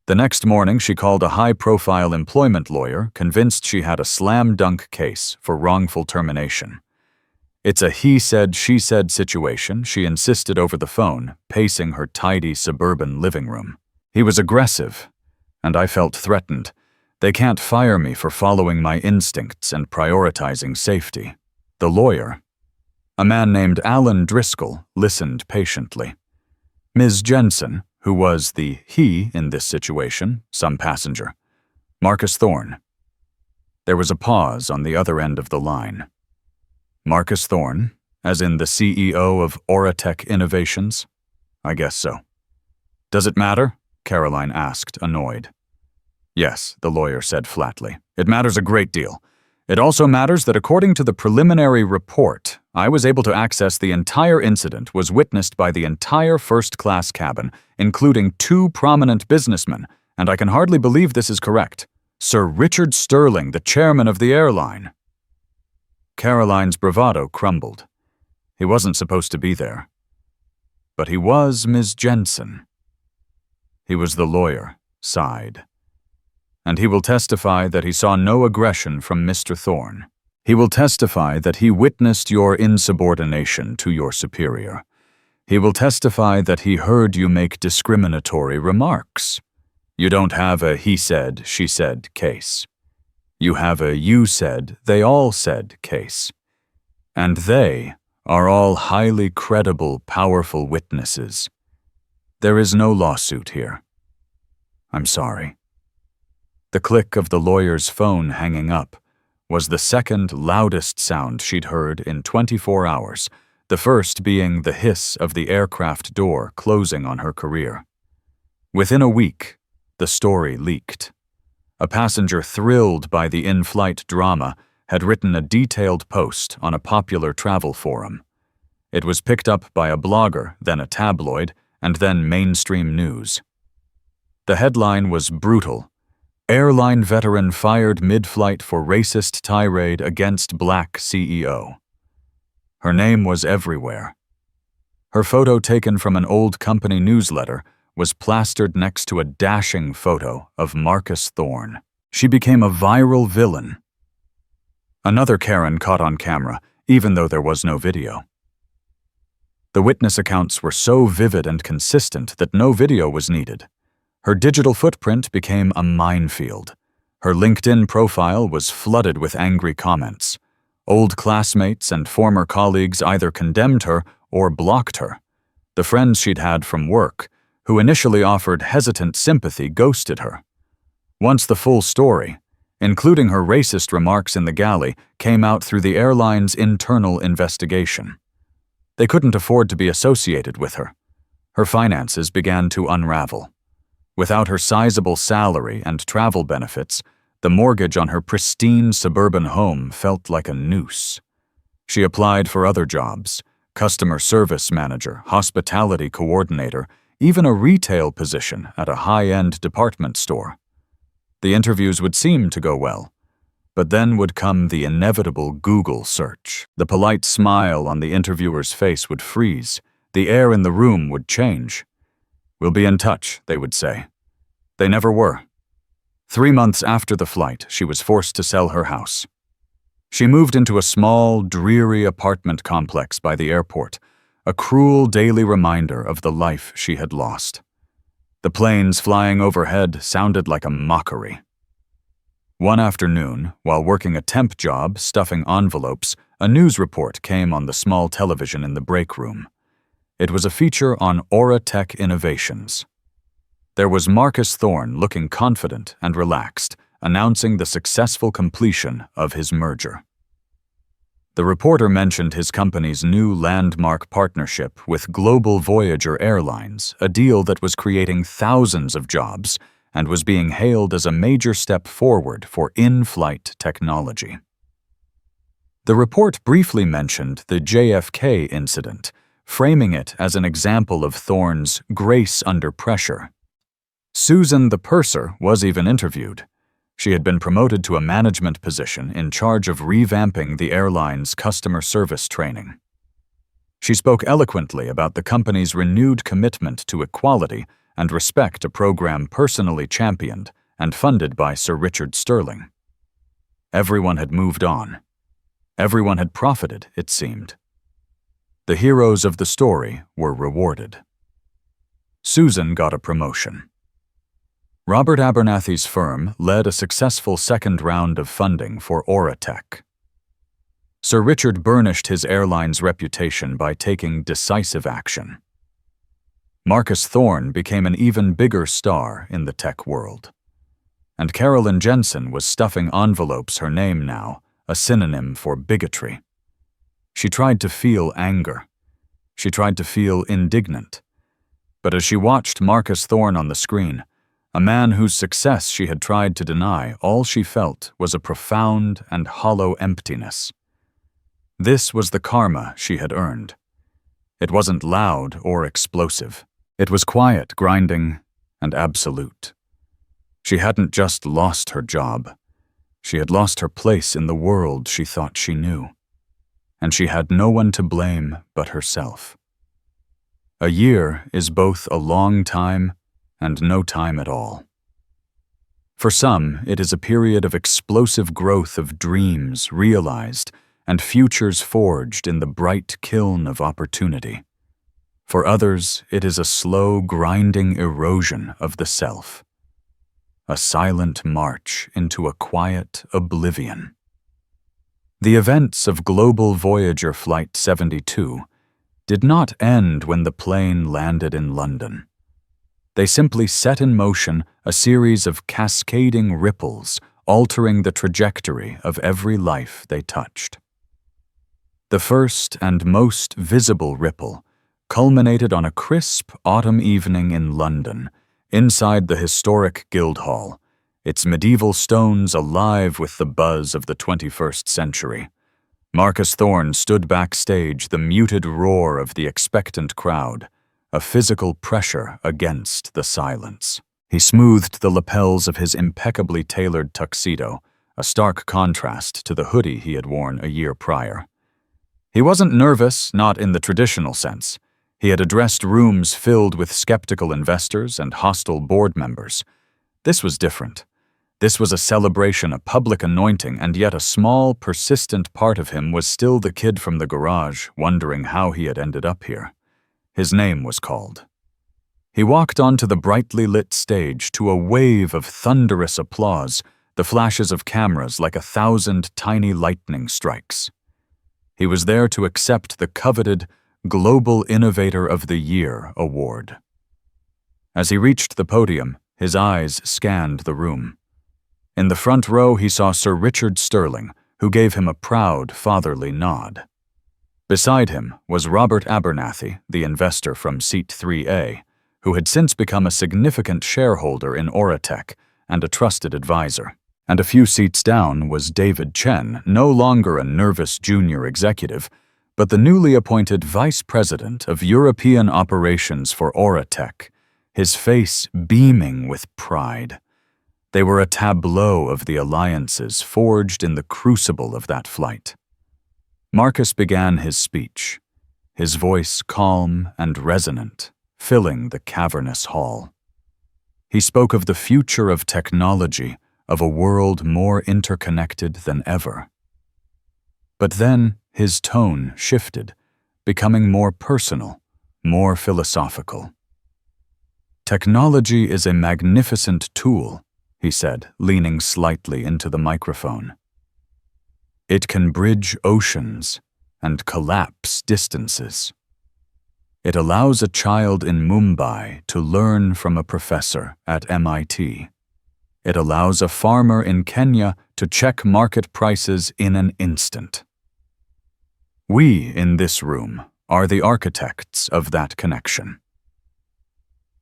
The next morning, she called a high-profile employment lawyer, convinced she had a slam-dunk case for wrongful termination. "It's a he-said, she-said situation," she insisted over the phone, pacing her tidy suburban living room. "He was aggressive, and I felt threatened. They can't fire me for following my instincts and prioritizing safety." The lawyer, A man named Alan Driscoll listened patiently. Ms. Jensen, who was the he in this situation, some passenger. Marcus Thorne. There was a pause on the other end of the line. Marcus Thorne, as in the CEO of Auratech Innovations? I guess so. Does it matter? Caroline asked, annoyed. Yes, the lawyer said flatly. It matters a great deal. It also matters that according to the preliminary report, I was able to access the entire incident was witnessed by the entire first-class cabin, including 2 prominent businessmen, and I can hardly believe this is correct. Sir Richard Sterling, the chairman of the airline. Caroline's bravado crumbled. He wasn't supposed to be there. But he was Ms. Jensen. He was the lawyer, sighed. And he will testify that he saw no aggression from Mr. Thorne. He will testify that he witnessed your insubordination to your superior. He will testify that he heard you make discriminatory remarks. You don't have a he said, she said case. You have a you said, they all said case. And they are all highly credible, powerful witnesses. There is no lawsuit here. I'm sorry. The click of the lawyer's phone hanging up was the second loudest sound she'd heard in 24 hours, the first being the hiss of the aircraft door closing on her career. Within a week, the story leaked. A passenger thrilled by the in-flight drama had written a detailed post on a popular travel forum. It was picked up by a blogger, then a tabloid, and then mainstream news. The headline was brutal. Airline veteran fired mid-flight for racist tirade against black CEO. Her name was everywhere. Her photo, taken from an old company newsletter, was plastered next to a dashing photo of Marcus Thorne. She became a viral villain. Another Karen caught on camera, even though there was no video. The witness accounts were so vivid and consistent that no video was needed. Her digital footprint became a minefield. Her LinkedIn profile was flooded with angry comments. Old classmates and former colleagues either condemned her or blocked her. The friends she'd had from work, who initially offered hesitant sympathy, ghosted her. Once the full story, including her racist remarks in the galley, came out through the airline's internal investigation. They couldn't afford to be associated with her. Her finances began to unravel. Without her sizable salary and travel benefits, the mortgage on her pristine suburban home felt like a noose. She applied for other jobs: customer service manager, hospitality coordinator, even a retail position at a high-end department store. The interviews would seem to go well, but then would come the inevitable Google search. The polite smile on the interviewer's face would freeze. The air in the room would change. "We'll be in touch," they would say. They never were. 3 months after the flight, she was forced to sell her house. She moved into a small, dreary apartment complex by the airport, a cruel daily reminder of the life she had lost. The planes flying overhead sounded like a mockery. One afternoon, while working a temp job stuffing envelopes, a news report came on the small television in the break room. It was a feature on Auratech Innovations. There was Marcus Thorne looking confident and relaxed, announcing the successful completion of his merger. The reporter mentioned his company's new landmark partnership with Global Voyager Airlines, a deal that was creating thousands of jobs and was being hailed as a major step forward for in-flight technology. The report briefly mentioned the JFK incident, framing it as an example of Thorne's grace under pressure. Susan, the purser, was even interviewed. She had been promoted to a management position in charge of revamping the airline's customer service training. She spoke eloquently about the company's renewed commitment to equality and respect, a program personally championed and funded by Sir Richard Sterling. Everyone had moved on. Everyone had profited, it seemed. The heroes of the story were rewarded. Susan got a promotion. Robert Abernathy's firm led a successful second round of funding for Auratech. Sir Richard burnished his airline's reputation by taking decisive action. Marcus Thorne became an even bigger star in the tech world. And Carolyn Jensen was stuffing envelopes, her name now, a synonym for bigotry. She tried to feel anger. She tried to feel indignant. But as she watched Marcus Thorne on the screen, a man whose success she had tried to deny, all she felt was a profound and hollow emptiness. This was the karma she had earned. It wasn't loud or explosive. It was quiet, grinding, and absolute. She hadn't just lost her job. She had lost her place in the world she thought she knew. And she had no one to blame but herself. A year is both a long time and no time at all. For some, it is a period of explosive growth of dreams realized and futures forged in the bright kiln of opportunity. For others, it is a slow, grinding erosion of the self. A silent march into a quiet oblivion. The events of Global Voyager Flight 72 did not end when the plane landed in London. They simply set in motion a series of cascading ripples, altering the trajectory of every life they touched. The first and most visible ripple culminated on a crisp autumn evening in London, inside the historic Guildhall, its medieval stones alive with the buzz of the 21st century. Marcus Thorne stood backstage, the muted roar of the expectant crowd, a physical pressure against the silence. He smoothed the lapels of his impeccably tailored tuxedo, a stark contrast to the hoodie he had worn a year prior. He wasn't nervous, not in the traditional sense. He had addressed rooms filled with skeptical investors and hostile board members. This was different. This was a celebration, a public anointing, and yet a small, persistent part of him was still the kid from the garage, wondering how he had ended up here. His name was called. He walked onto the brightly lit stage to a wave of thunderous applause, the flashes of cameras like 1,000 tiny lightning strikes. He was there to accept the coveted Global Innovator of the Year award. As he reached the podium, his eyes scanned the room. In the front row, he saw Sir Richard Sterling, who gave him a proud, fatherly nod. Beside him was Robert Abernathy, the investor from Seat 3A, who had since become a significant shareholder in Auratech and a trusted advisor. And a few seats down was David Chen, no longer a nervous junior executive, but the newly appointed Vice President of European Operations for Auratech, his face beaming with pride. They were a tableau of the alliances forged in the crucible of that flight. Marcus began his speech, his voice calm and resonant, filling the cavernous hall. He spoke of the future of technology, of a world more interconnected than ever. But then his tone shifted, becoming more personal, more philosophical. "Technology is a magnificent tool," he said, leaning slightly into the microphone. "It can bridge oceans and collapse distances. It allows a child in Mumbai to learn from a professor at MIT. It allows a farmer in Kenya to check market prices in an instant. We, in this room, are the architects of that connection.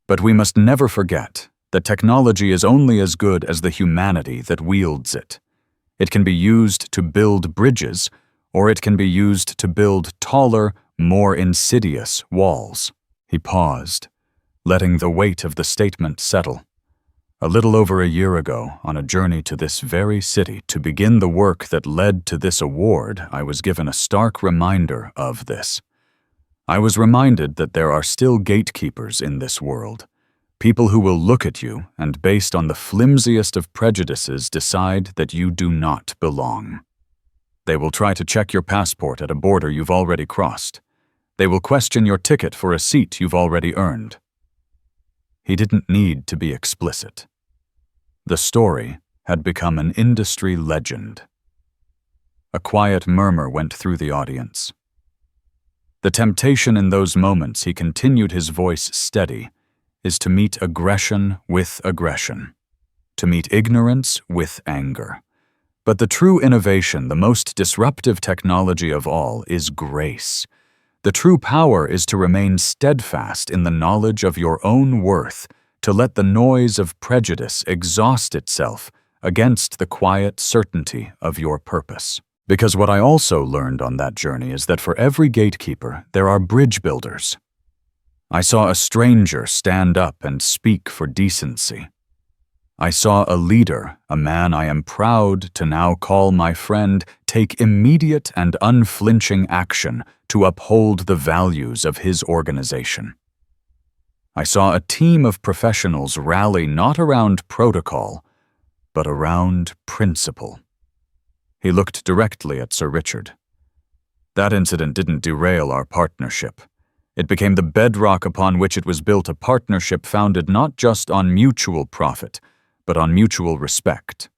But we must never forget that technology is only as good as the humanity that wields it. It can be used to build bridges, or it can be used to build taller, more insidious walls." He paused, letting the weight of the statement settle. A little over a year ago, on a journey to this very city to begin the work that led to this award, I was given a stark reminder of this. I was reminded that there are still gatekeepers in this world, people who will look at you and, based on the flimsiest of prejudices, decide that you do not belong. They will try to check your passport at a border you've already crossed. They will question your ticket for a seat you've already earned. He didn't need to be explicit. The story had become an industry legend. A quiet murmur went through the audience. The temptation in those moments, he continued, his voice steady, is to meet aggression with aggression, to meet ignorance with anger. But the true innovation, the most disruptive technology of all, is grace. The true power is to remain steadfast in the knowledge of your own worth, to let the noise of prejudice exhaust itself against the quiet certainty of your purpose. Because what I also learned on that journey is that for every gatekeeper, there are bridge builders. I saw a stranger stand up and speak for decency. I saw a leader, a man I am proud to now call my friend, take immediate and unflinching action to uphold the values of his organization. I saw a team of professionals rally not around protocol, but around principle. He looked directly at Sir Richard. That incident didn't derail our partnership. It became the bedrock upon which it was built, a partnership founded not just on mutual profit, but on mutual respect.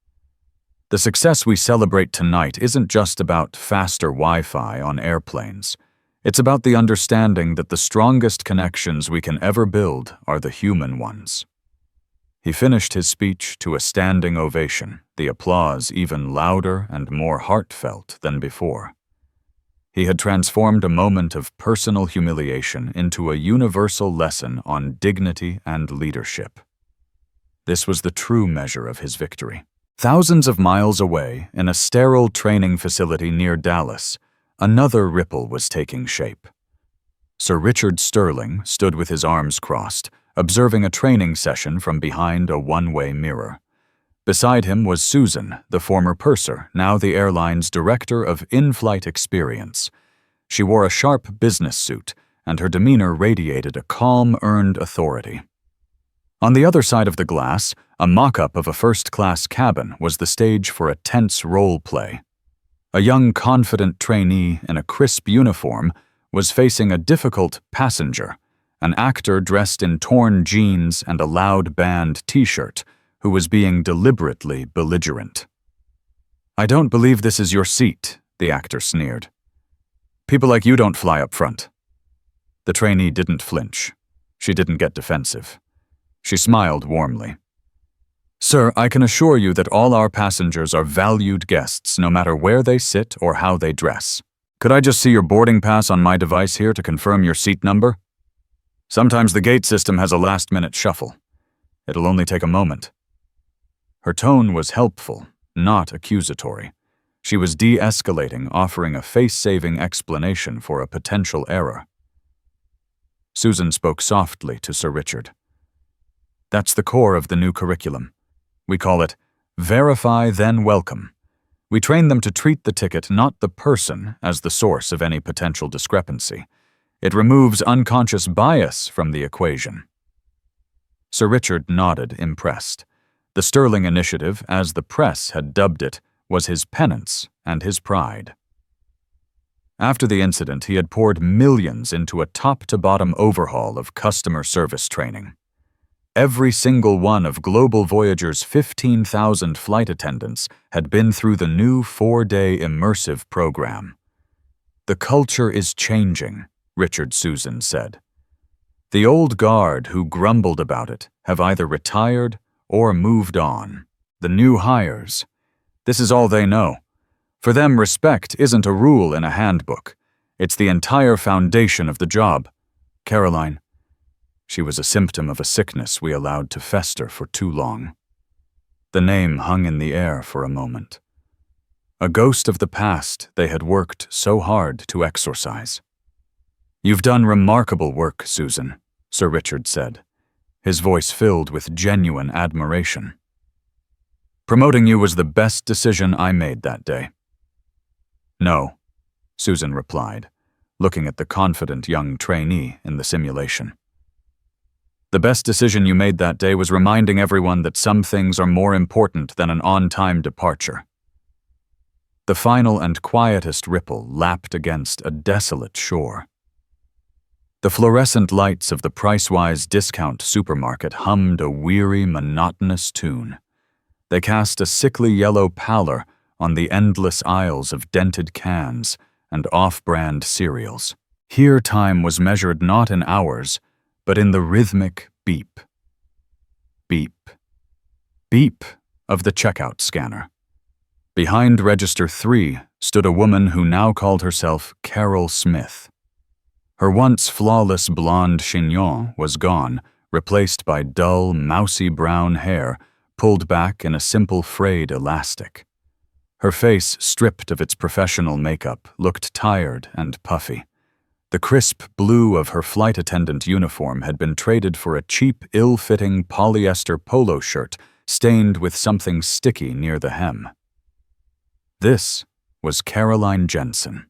The success we celebrate tonight isn't just about faster Wi-Fi on airplanes. It's about the understanding that the strongest connections we can ever build are the human ones. He finished his speech to a standing ovation, the applause even louder and more heartfelt than before. He had transformed a moment of personal humiliation into a universal lesson on dignity and leadership. This was the true measure of his victory. Thousands of miles away, in a sterile training facility near Dallas, another ripple was taking shape. Sir Richard Sterling stood with his arms crossed, observing a training session from behind a one-way mirror. Beside him was Susan, the former purser, now the airline's director of in-flight experience. She wore a sharp business suit, and her demeanor radiated a calm, earned authority. On the other side of the glass, a mock-up of a first-class cabin was the stage for a tense role play. A young, confident trainee in a crisp uniform was facing a difficult passenger, an actor dressed in torn jeans and a loud band t-shirt, who was being deliberately belligerent. "I don't believe this is your seat," the actor sneered. "People like you don't fly up front." The trainee didn't flinch. She didn't get defensive. She smiled warmly. "Sir, I can assure you that all our passengers are valued guests, no matter where they sit or how they dress. Could I just see your boarding pass on my device here to confirm your seat number? Sometimes the gate system has a last-minute shuffle. It'll only take a moment." Her tone was helpful, not accusatory. She was de-escalating, offering a face-saving explanation for a potential error. Susan spoke softly to Sir Richard. "That's the core of the new curriculum. We call it Verify, Then Welcome. We train them to treat the ticket, not the person, as the source of any potential discrepancy. It removes unconscious bias from the equation." Sir Richard nodded, impressed. The Sterling Initiative, as the press had dubbed it, was his penance and his pride. After the incident, he had poured millions into a top-to-bottom overhaul of customer service training. Every single one of Global Voyager's 15,000 flight attendants had been through the new 4-day immersive program. "The culture is changing," Richard Susan said. "The old guard who grumbled about it have either retired or moved on. The new hires, this is all they know. For them, respect isn't a rule in a handbook. It's the entire foundation of the job. Caroline." She was a symptom of a sickness we allowed to fester for too long. The name hung in the air for a moment. A ghost of the past they had worked so hard to exorcise. "You've done remarkable work, Susan," Sir Richard said, his voice filled with genuine admiration. "Promoting you was the best decision I made that day." "No," Susan replied, looking at the confident young trainee in the simulation. "The best decision you made that day was reminding everyone that some things are more important than an on-time departure." The final and quietest ripple lapped against a desolate shore. The fluorescent lights of the price-wise discount supermarket hummed a weary, monotonous tune. They cast a sickly yellow pallor on the endless aisles of dented cans and off-brand cereals. Here time was measured not in hours, but in the rhythmic beep, beep, beep of the checkout scanner. Behind Register 3 stood a woman who now called herself Carol Smith. Her once flawless blonde chignon was gone, replaced by dull, mousy brown hair pulled back in a simple frayed elastic. Her face, stripped of its professional makeup, looked tired and puffy. The crisp blue of her flight attendant uniform had been traded for a cheap, ill-fitting polyester polo shirt stained with something sticky near the hem. This was Caroline Jensen.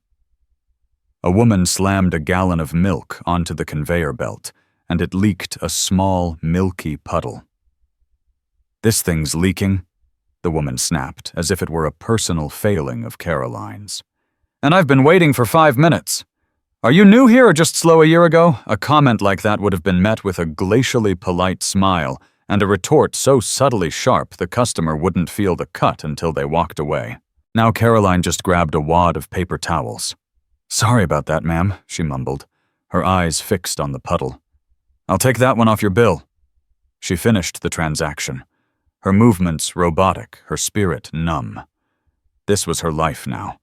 A woman slammed a gallon of milk onto the conveyor belt, and it leaked a small, milky puddle. "This thing's leaking," the woman snapped, as if it were a personal failing of Caroline's. "And I've been waiting for 5 minutes. Are you new here or just slow a year ago?" A comment like that would have been met with a glacially polite smile and a retort so subtly sharp the customer wouldn't feel the cut until they walked away. Now Caroline just grabbed a wad of paper towels. "Sorry about that, ma'am," she mumbled, her eyes fixed on the puddle. "I'll take that one off your bill." She finished the transaction, her movements robotic, her spirit numb. This was her life now,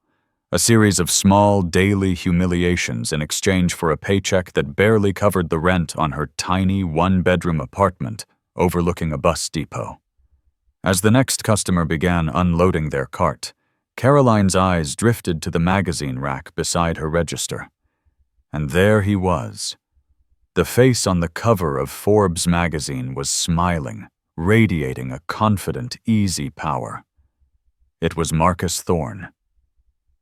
a series of small, daily humiliations in exchange for a paycheck that barely covered the rent on her tiny one-bedroom apartment overlooking a bus depot. As the next customer began unloading their cart, Caroline's eyes drifted to the magazine rack beside her register. And there he was. The face on the cover of Forbes magazine was smiling, radiating a confident, easy power. It was Marcus Thorne.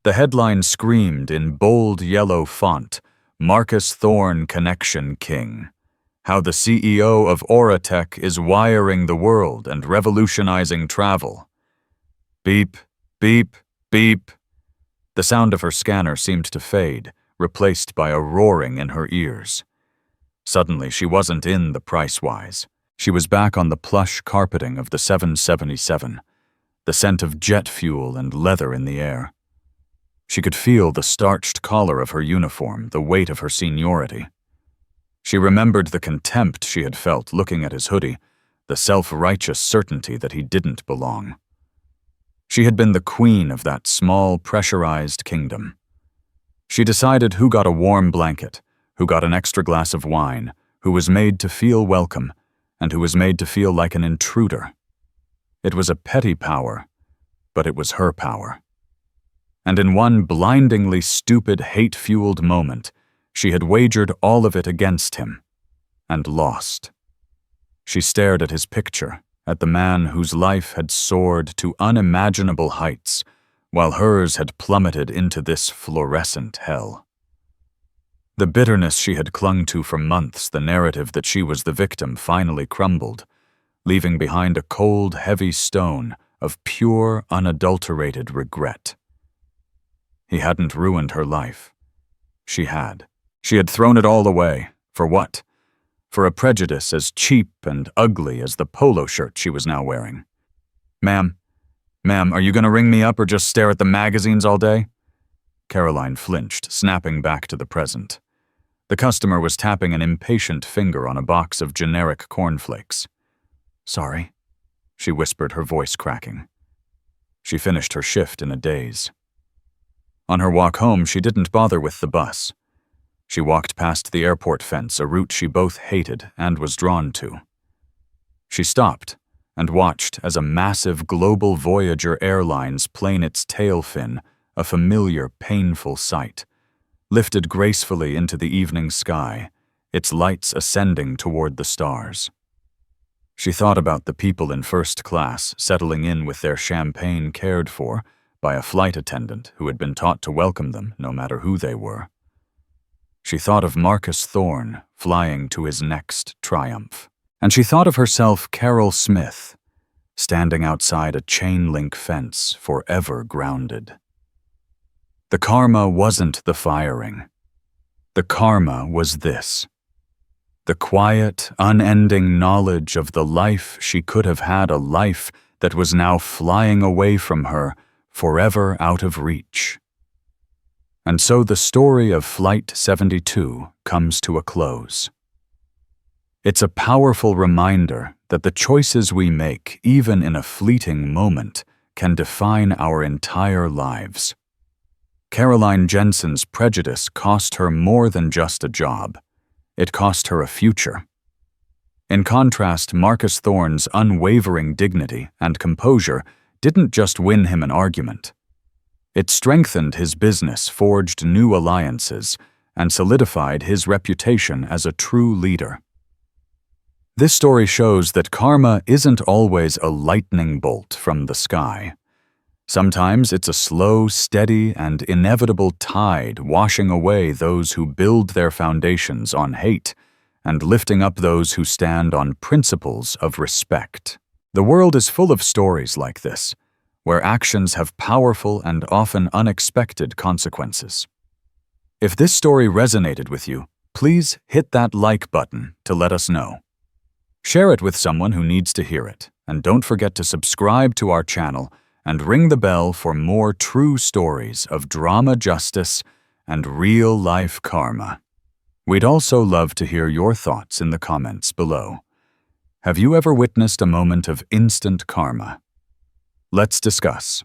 The headline screamed in bold yellow font, "Marcus Thorne Connection King. How the CEO of Auratech is wiring the world and revolutionizing travel." Beep, beep, beep. The sound of her scanner seemed to fade, replaced by a roaring in her ears. Suddenly, she wasn't in the Price-Wise. She was back on the plush carpeting of the 777, the scent of jet fuel and leather in the air. She could feel the starched collar of her uniform, the weight of her seniority. She remembered the contempt she had felt looking at his hoodie, the self-righteous certainty that he didn't belong. She had been the queen of that small, pressurized kingdom. She decided who got a warm blanket, who got an extra glass of wine, who was made to feel welcome, and who was made to feel like an intruder. It was a petty power, but it was her power. And in one blindingly stupid, hate-fueled moment, she had wagered all of it against him, and lost. She stared at his picture, at the man whose life had soared to unimaginable heights, while hers had plummeted into this fluorescent hell. The bitterness she had clung to for months, the narrative that she was the victim, finally crumbled, leaving behind a cold, heavy stone of pure, unadulterated regret. He hadn't ruined her life. She had. She had thrown it all away. For what? For a prejudice as cheap and ugly as the polo shirt she was now wearing. Ma'am, are you going to ring me up or just stare at the magazines all day?" Caroline flinched, snapping back to the present. The customer was tapping an impatient finger on a box of generic cornflakes. "Sorry," she whispered, her voice cracking. She finished her shift in a daze. On her walk home, she didn't bother with the bus. She walked past the airport fence, a route she both hated and was drawn to. She stopped and watched as a massive global Voyager Airlines plane its tail fin, a familiar, painful sight, lifted gracefully into the evening sky, its lights ascending toward the stars. She thought about the people in first class settling in with their champagne cared for by a flight attendant who had been taught to welcome them no matter who they were. She thought of Marcus Thorne flying to his next triumph. And she thought of herself, Carol Smith, standing outside a chain-link fence, forever grounded. The karma wasn't the firing. The karma was this. The quiet, unending knowledge of the life she could have had, a life that was now flying away from her, forever out of reach. And so the story of Flight 72 comes to a close. It's a powerful reminder that the choices we make, even in a fleeting moment, can define our entire lives. Caroline Jensen's prejudice cost her more than just a job. It cost her a future. In contrast, Marcus Thorne's unwavering dignity and composure didn't just win him an argument. It strengthened his business, forged new alliances, and solidified his reputation as a true leader. This story shows that karma isn't always a lightning bolt from the sky. Sometimes it's a slow, steady, and inevitable tide washing away those who build their foundations on hate and lifting up those who stand on principles of respect. The world is full of stories like this, where actions have powerful and often unexpected consequences. If this story resonated with you, please hit that like button to let us know. Share it with someone who needs to hear it, and don't forget to subscribe to our channel and ring the bell for more true stories of drama justice and real-life karma. We'd also love to hear your thoughts in the comments below. Have you ever witnessed a moment of instant karma? Let's discuss.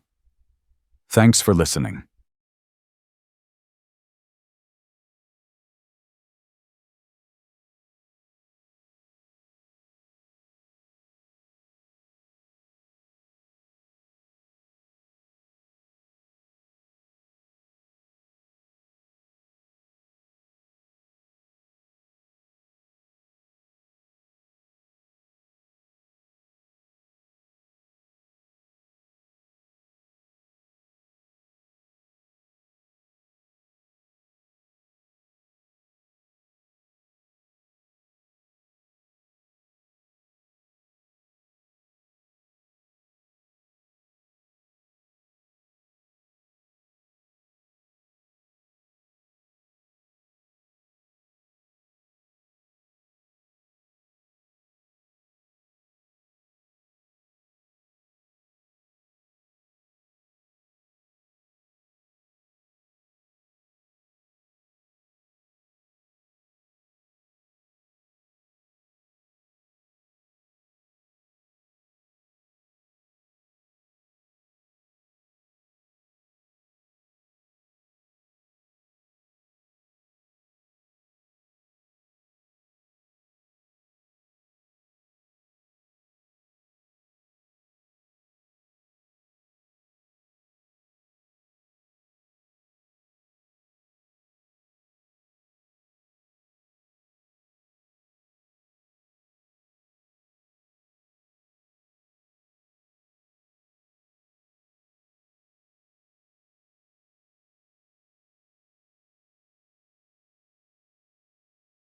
Thanks for listening.